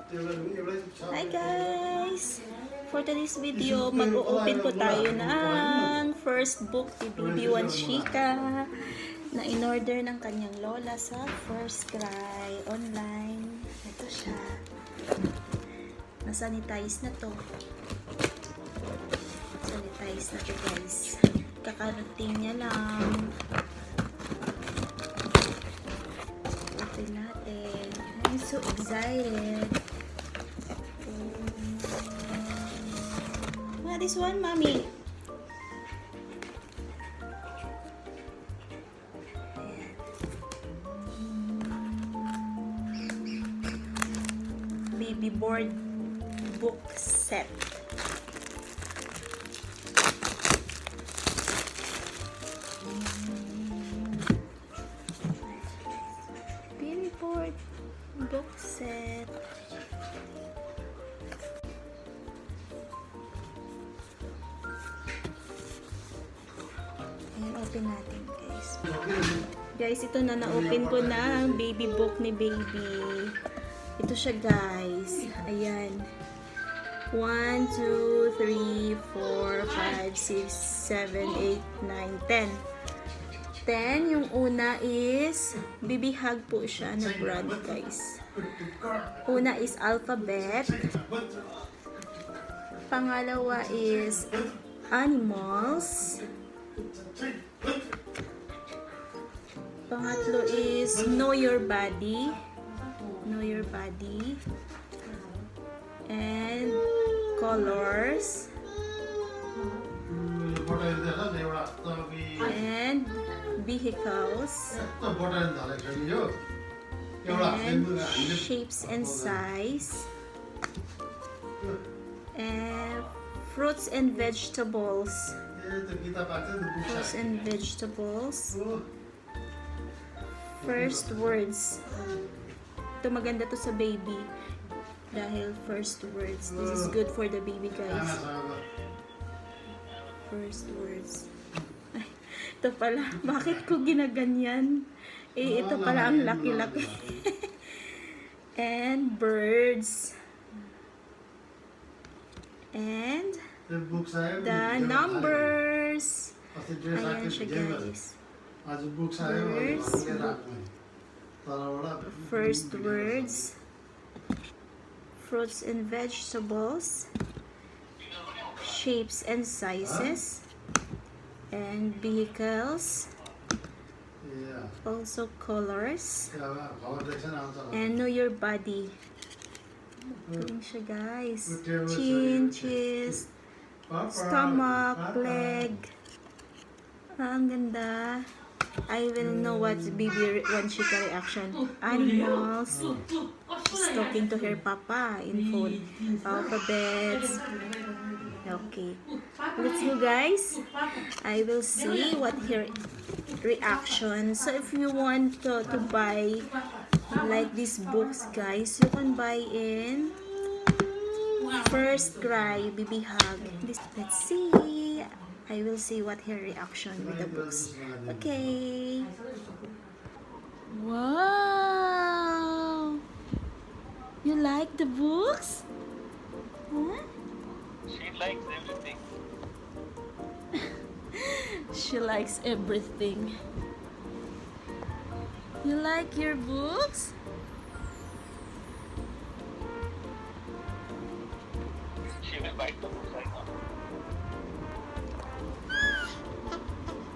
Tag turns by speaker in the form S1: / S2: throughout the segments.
S1: Hi guys! For today's video, mag-open po tayo ng first book ni Baby Wanshika na in-order ng kanyang lola sa First Cry online. Ito siya. Nasanitize na to. Sanitize na to guys. Kakarating niya lang. Open natin. I'm so excited. This one, mommy. Baby board book set. Baby board book set. Open natin guys. Guys, ito na na-open ko na ang baby book ni baby. Ito siya guys. Ayan. 1, 2, 3, 4, 5, 6, 7, 8, 9, 10. 10. Yung una is baby hug po siya na brand guys. Una is alphabet. Pangalawa is animals. Pangatlo is Know Your Body. Know Your Body. And colors. And vehicles. And shapes and size. And fruits and vegetables. Fruits and vegetables. First words. Ito maganda to sa baby. Dahil first words. This is good for the baby guys. First words. Ay, ito pala. Bakit ko ginaganyan? Eh, ito pala ang laki-laki. And birds. And the numbers. Ayan siya guys. Words. First words. Fruits and vegetables. Shapes and sizes. And vehicles. Also colors. And Know Your Body. Galing siya guys. Chin, chest, stomach, leg. Ang ganda. I will know what's baby wanshika reaction. Animals. She's talking to her papa in phone. Alphabets. Okay. Let's go guys. I will see what her reaction. So if you want to buy like these books guys, you can buy in First Cry Baby Hug. Let's see. I will see what her reaction with the books. Okay. Wow. You like the books? Huh?
S2: She likes everything.
S1: She likes everything. You like your books?
S2: She will bite the books right now.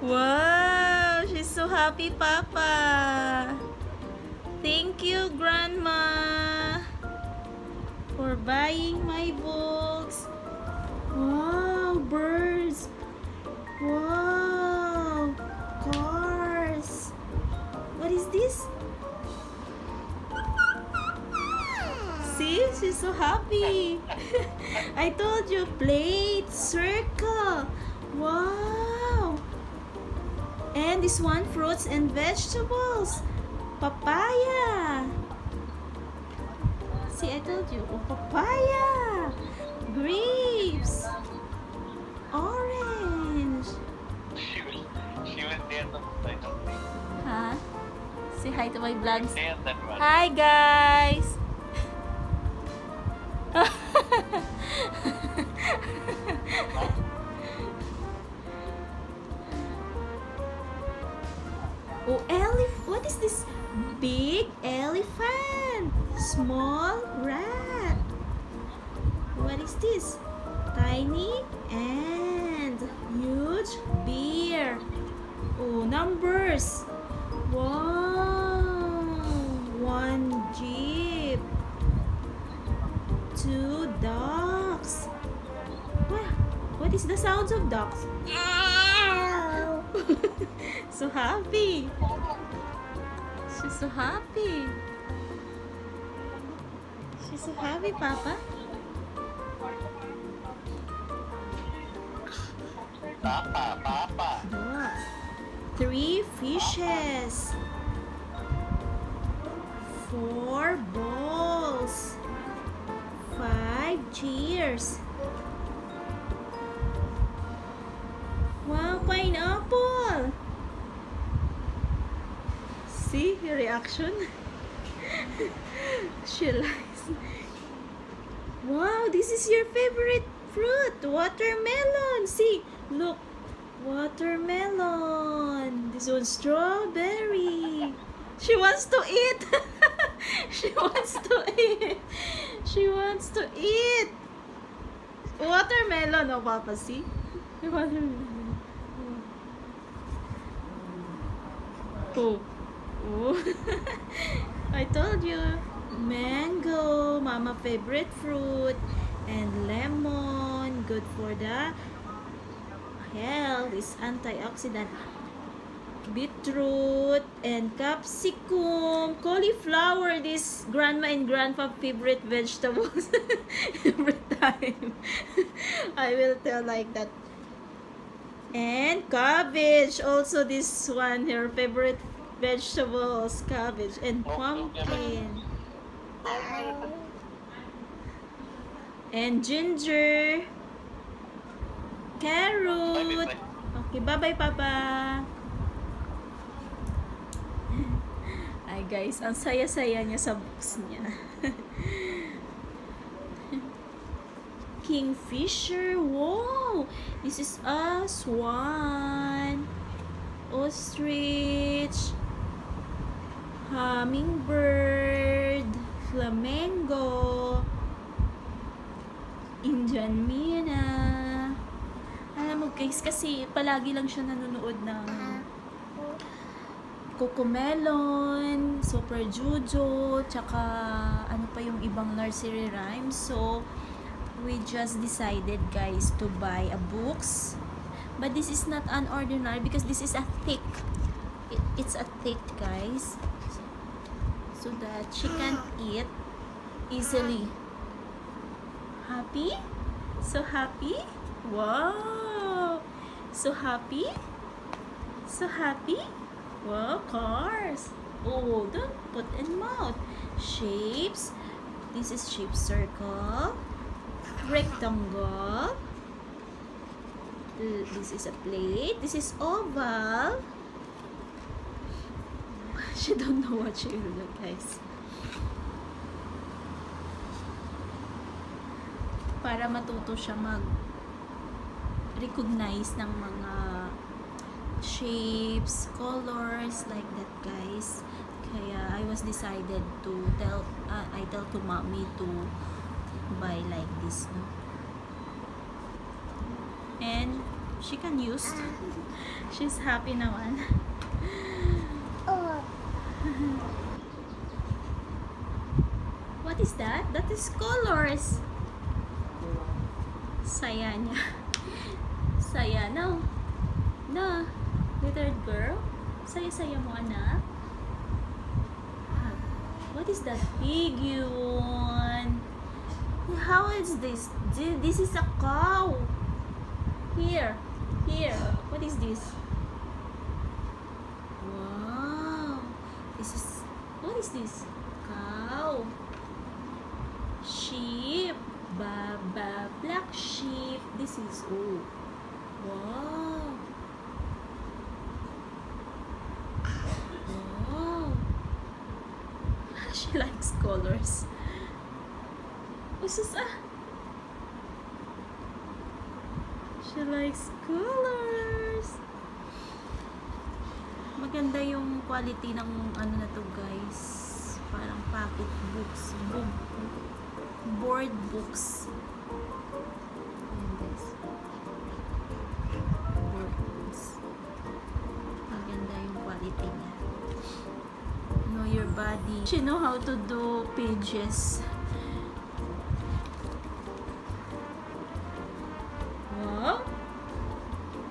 S1: Wow, she's so happy, Papa. Thank you, Grandma, for buying my books. Wow, birds. Wow, cars. What is this? See, she's so happy. I told you, plate, circle. Wow. And this one, fruits and vegetables. Papaya. See, I told you. Oh, papaya. Grapes. Orange.
S2: She will tear the books right now.
S1: Huh? Say hi to my vlogs.
S2: Tear that one.
S1: Hi, guys. tall rat. What is this? Tiny and huge bear. Oh, numbers. Wow. 1 jeep. 2 ducks. What is the sounds of ducks? So happy. She's so happy. She's so happy, Papa.
S2: Papa.
S1: Duck. 3 fishes. 4 balls. 5 chairs. Wow, pineapple. See your reaction? She likes. Wow, this is your favorite fruit, watermelon. See, look, watermelon. This one's strawberry. She wants to eat. She wants to eat. She wants to eat. Watermelon, oh Papa, see? Watermelon. Oh. Oh. I told you. Mango, Mama favorite fruit. And lemon, good for the health, is antioxidant. Beetroot and capsicum, cauliflower, this grandma and grandpa favorite vegetables. Every time I will tell like that. And cabbage, also this one, her favorite vegetables, cabbage and pumpkin. And ginger, carrot. Okay, bye-bye, Papa. Ay guys, ang saya-saya niya sa books niya. Kingfisher, wow! This is a swan, ostrich, hummingbird, flamingo, Indian mina. Alam mo guys, kasi palagi lang siya nanonood ng Cocomelon, Super Jojo, tsaka ano pa yung ibang nursery rhymes. So, we just decided guys to buy a books. But this is not an ordinary because this is a thick. It's a thick guys. So that she can eat easily. Happy? So happy? Wow! So happy? So happy? Wow, cars. Oh, don't put in mouth. Shapes. This is shape circle. Rectangle. This is a plate. This is oval. She don't know what she will do, guys. Para matuto siya mag-recognize ng mga shapes, colors, like that, guys. Kaya I was decided to I tell to mommy to buy like this, no? And she can use. She's happy naman. What is that? That is colors. Saya niya. Saya, no? No. Little girl? Saya-saya mo, anak? What is that big yun? How is this? This is a cow. Here. What is this? Wow. What is this? Cow. Sheep. Baba. Black sheep. This is, oh. Wow. Wow. She likes colors. She likes colors. Maganda yung quality ng ano na to, guys. parang pocket books. Board books. Ayan guys. Board books. Maganda yung quality niya. Know your body. You know how to do pages. Wow.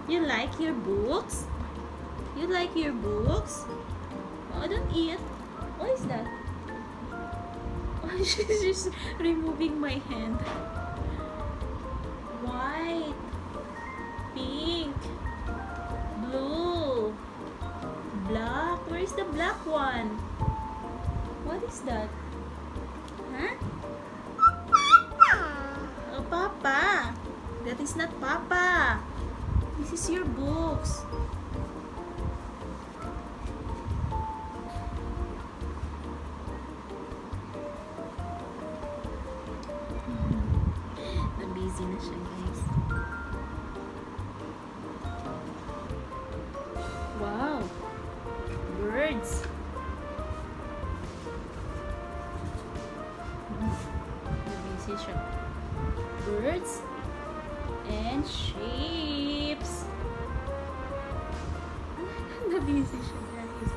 S1: You like your books? You like your books? Oh, don't eat. What is that? Oh, she's just removing my hand. White, pink, blue, black. Where is the black one? What is that? Huh? Oh, Papa. That is not Papa. This is your books. Na-busy na siya, guys. Wow! Birds! Na-busy siya. Birds and shapes. Na-busy siya, guys.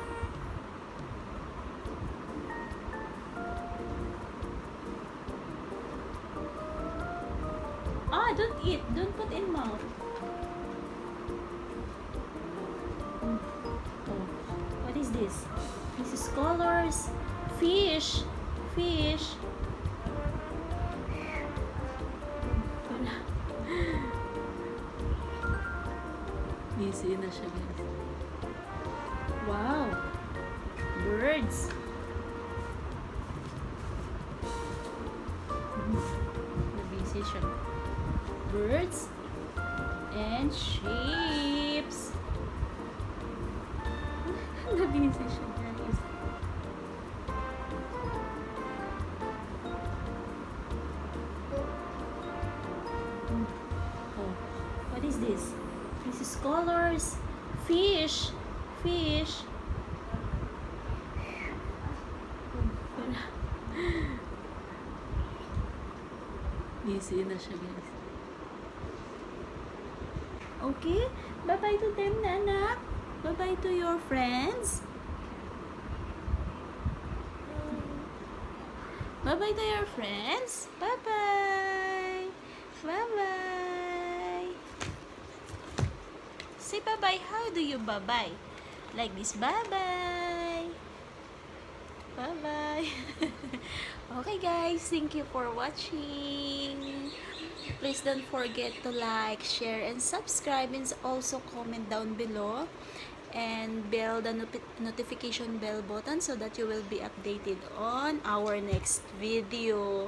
S1: Ah, don't eat. Don't put in mouth. Oh, what is this? This is colors. Fish. Fish. Busy na siya, guys. Wow. Birds. Na-busy siya. Birds and shapes. Na-busy siya, guys. Oh, what is this? This is colors. Fish. Fish. Busy na siya, guys. Okay? Bye-bye to them, Nanak. Bye-bye to your friends. Bye-bye to your friends. Bye-bye. Bye-bye. Say bye-bye. How do you bye-bye? Like this. Bye-bye. Bye-bye. Okay, guys. Thank you for watching. Please don't forget to like, share, and subscribe, and also comment down below and bell the notification bell button so that you will be updated on our next video.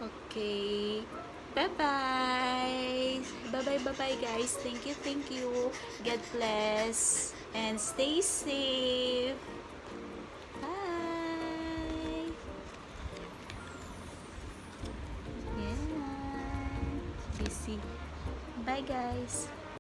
S1: Okay, bye bye. Bye bye guys. Thank you. God bless and stay safe. Bye. Yeah. Busy. Bye guys.